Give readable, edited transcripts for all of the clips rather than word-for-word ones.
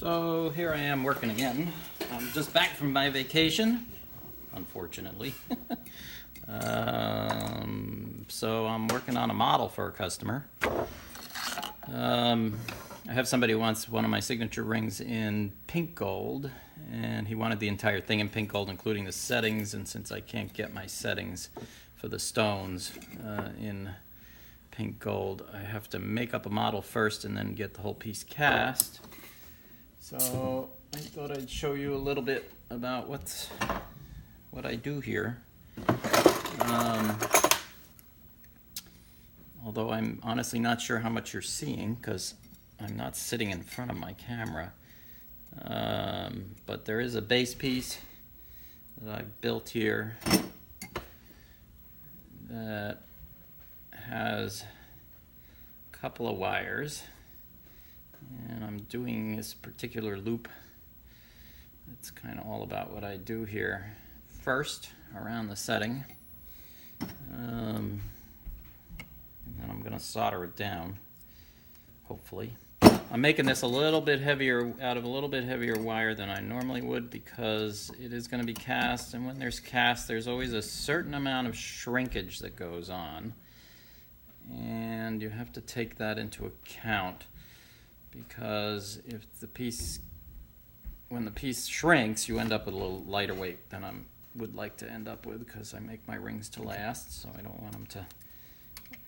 So here I am working again. I'm just back from my vacation, unfortunately. So I'm working on a model for a customer. I have somebody who wants one of my signature rings in pink gold, and he wanted the entire thing in pink gold, including the settings, and since I can't get my settings for the stones in pink gold, I have to make up a model first and then get the whole piece cast. So I thought I'd show you a little bit about what I do here. Although I'm honestly not sure how much you're seeing because I'm not sitting in front of my camera. But there is a base piece that I've built here that has a couple of wires, and I'm doing this particular loop. It's kind of all about what I do here. First, around the setting, and then I'm going to solder it down, hopefully. I'm making this a little bit heavier, out of a little bit heavier wire than I normally would, because it is going to be cast, and when there's cast, there's always a certain amount of shrinkage that goes on, and you have to take that into account, because if the piece, when the piece shrinks, you end up with a little lighter weight than I would like to end up with, because I make my rings to last, so I don't want them to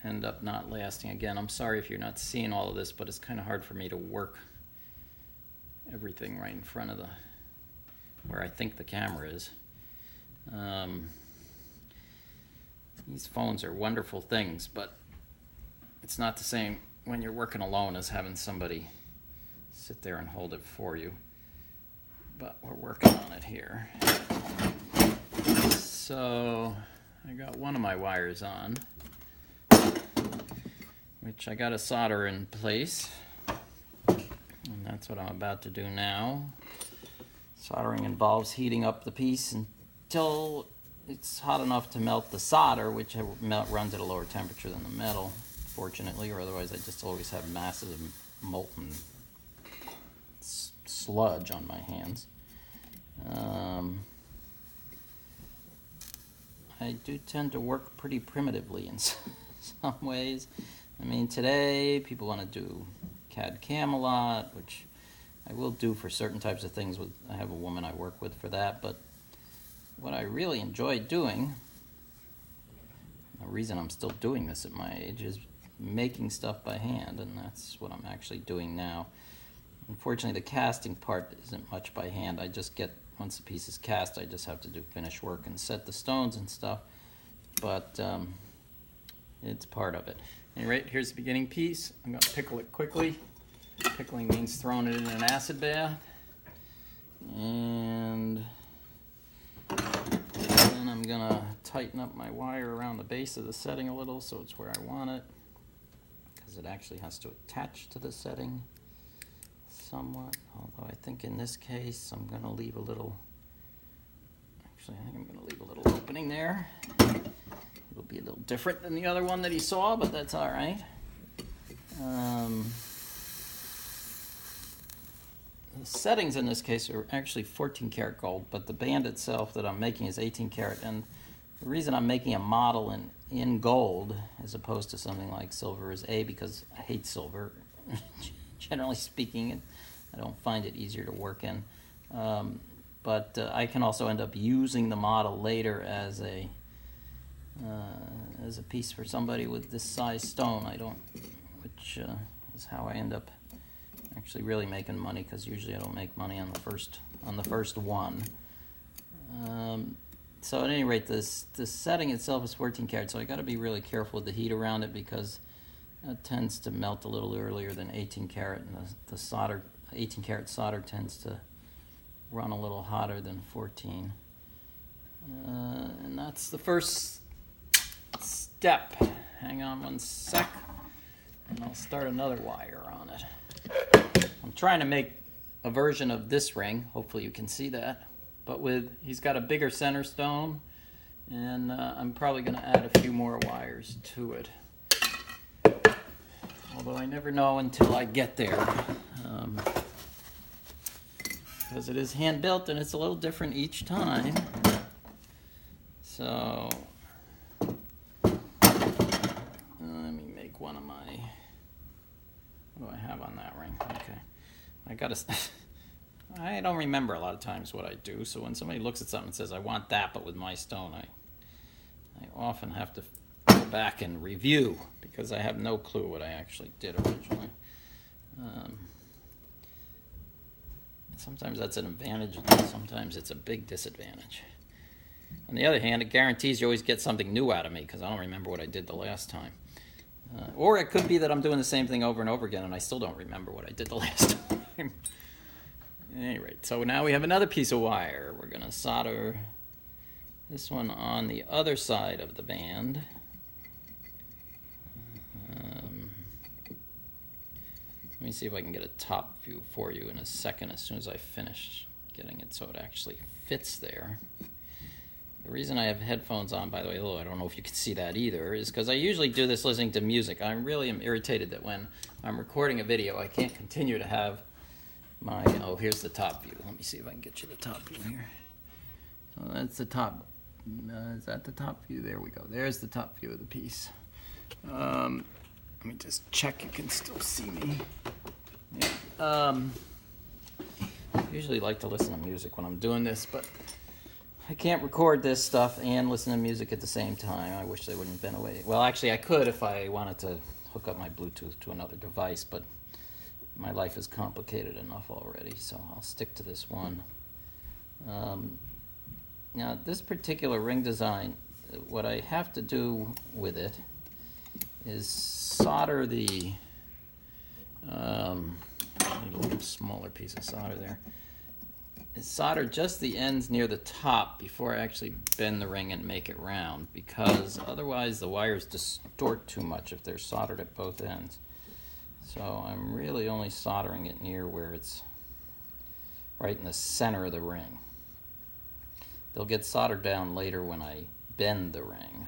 end up not lasting. Again, I'm sorry if you're not seeing all of this, but it's kind of hard for me to work everything right in front of where I think the camera is. These phones are wonderful things, but it's not the same when you're working alone as having somebody sit there and hold it for you. But we're working on it here. So I got one of my wires on, which I got to solder in place, and that's what I'm about to do now. Soldering involves heating up the piece until it's hot enough to melt the solder, which runs at a lower temperature than the metal, fortunately, or otherwise I just always have masses of molten sludge on my hands. I do tend to work pretty primitively in some ways. I mean, today people want to do CAD-CAM a lot, which I will do for certain types of things. I have a woman I work with for that, but what I really enjoy doing, the reason I'm still doing this at my age, is making stuff by hand, and that's what I'm actually doing now. Unfortunately, the casting part isn't much by hand. I just get, once the piece is cast, I just have to do finish work and set the stones and stuff, but it's part of it. Anyway, here's the beginning piece. I'm going to pickle it quickly. Pickling means throwing it in an acid bath. And then I'm going to tighten up my wire around the base of the setting a little so it's where I want it, because it actually has to attach to the setting somewhat, although I think in this case I'm going to leave a little, actually I think I'm going to leave a little opening there. It'll be a little different than the other one that he saw, but that's all right. The settings in this case are actually 14 karat gold, but the band itself that I'm making is 18 karat, and the reason I'm making a model in gold as opposed to something like silver is because I hate silver. Generally speaking, I don't find it easier to work in. But I can also end up using the model later as a piece for somebody with this size stone. Which is how I end up actually really making money, because usually I don't make money on the first one. So at any rate, the setting itself is 14 karat, so I got to be really careful with the heat around it, because it tends to melt a little earlier than 18 karat, and the solder, 18 karat solder tends to run a little hotter than 14. And that's the first step. Hang on one sec, and I'll start another wire on it. I'm trying to make a version of this ring, hopefully you can see that, but he's got a bigger center stone, and I'm probably going to add a few more wires to it. Although I never know until I get there. because it is hand built and it's a little different each time. So let me make one of my, what do I have on that ring? Okay, I gotta, I don't remember a lot of times what I do, so when somebody looks at something and says, I want that but with my stone, I often have to go back and review because I have no clue what I actually did originally. Sometimes that's an advantage, and sometimes it's a big disadvantage. On the other hand, it guarantees you always get something new out of me because I don't remember what I did the last time. Or it could be that I'm doing the same thing over and over again and I still don't remember what I did the last time. At any rate, so now we have another piece of wire. We're going to solder this one on the other side of the band. Let me see if I can get a top view for you in a second as soon as I finish getting it so it actually fits there. The reason I have headphones on, by the way, although I don't know if you can see that either, is because I usually do this listening to music. I really am irritated that when I'm recording a video, I can't continue to have my, oh, here's the top view. Let me see if I can get you the top view here. So that's the top, is that the top view? There we go. There's the top view of the piece. Let me just check you can still see me. Yeah. I usually like to listen to music when I'm doing this, but I can't record this stuff and listen to music at the same time. I wish they wouldn't have been away. Well, actually, I could if I wanted to hook up my Bluetooth to another device, but my life is complicated enough already, so I'll stick to this one. Now, this particular ring design, what I have to do with it is solder the, I need a little smaller piece of solder there, is solder just the ends near the top before I actually bend the ring and make it round, because otherwise the wires distort too much if they're soldered at both ends. So I'm really only soldering it near where it's right in the center of the ring. They'll get soldered down later when I bend the ring.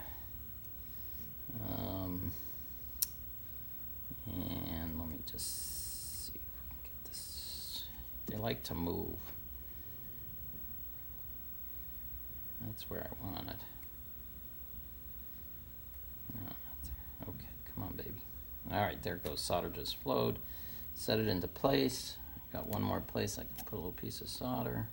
And let me just see if we can get this. They like to move. That's where I want it. No, not there. Okay, come on, baby. All right, there it goes. Solder just flowed. Set it into place. Got one more place I can put a little piece of solder.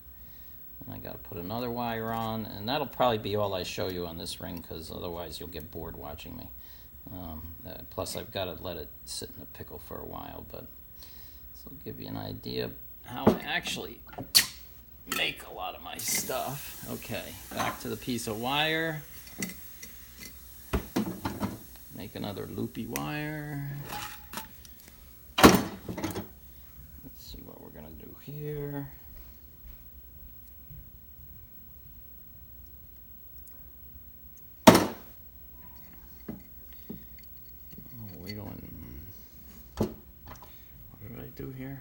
And I got to put another wire on, and that'll probably be all I show you on this ring, because otherwise you'll get bored watching me. Plus I've got to let it sit in a pickle for a while, but this will give you an idea of how I actually make a lot of my stuff. Okay, back to the piece of wire. Make another loopy wire. Let's see what we're going to do here. Do here.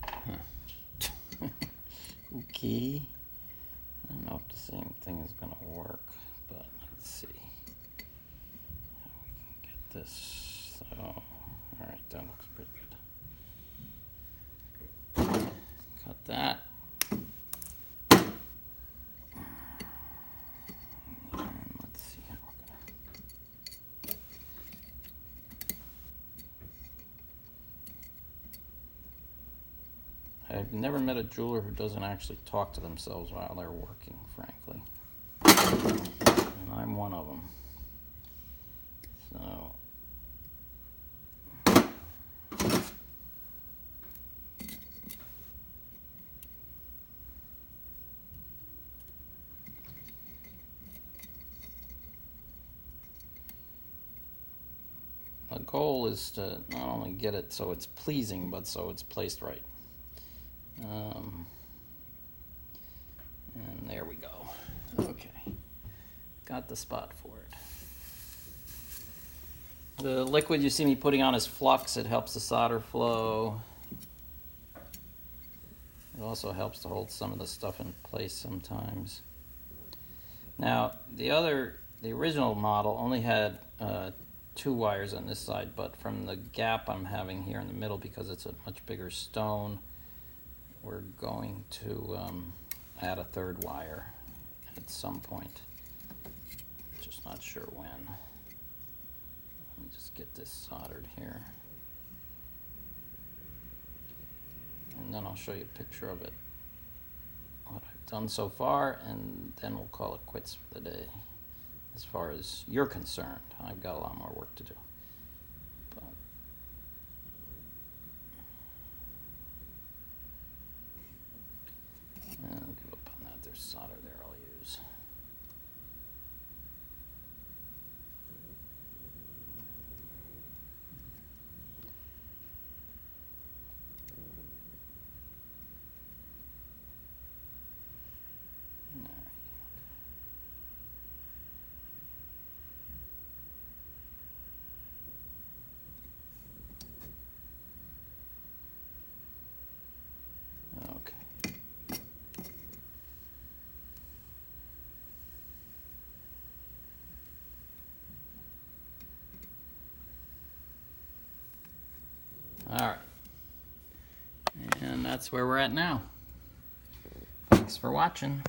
Huh. Okay. I don't know if the same thing is going to work, but let's see how we can get this. So, all right, that looks pretty good. Cut that. And let's see how we're going to. I've never met a jeweler who doesn't actually talk to themselves while they're working, frankly. And I'm one of them. So. The goal is to not only get it so it's pleasing, but so it's placed right. And there we go. Okay, got the spot for it. The liquid you see me putting on is flux. It helps the solder flow. It also helps to hold some of the stuff in place sometimes. Now, the original model only had 2 wires on this side, but from the gap I'm having here in the middle, because it's a much bigger stone, we're going to add a third wire at some point. Just not sure when. Let me just get this soldered here. And then I'll show you a picture of it, what I've done so far, and then we'll call it quits for the day. As far as you're concerned, I've got a lot more work to do. But I'll give up on that. There's solder there I'll use. All right, and that's where we're at now. Thanks for watching.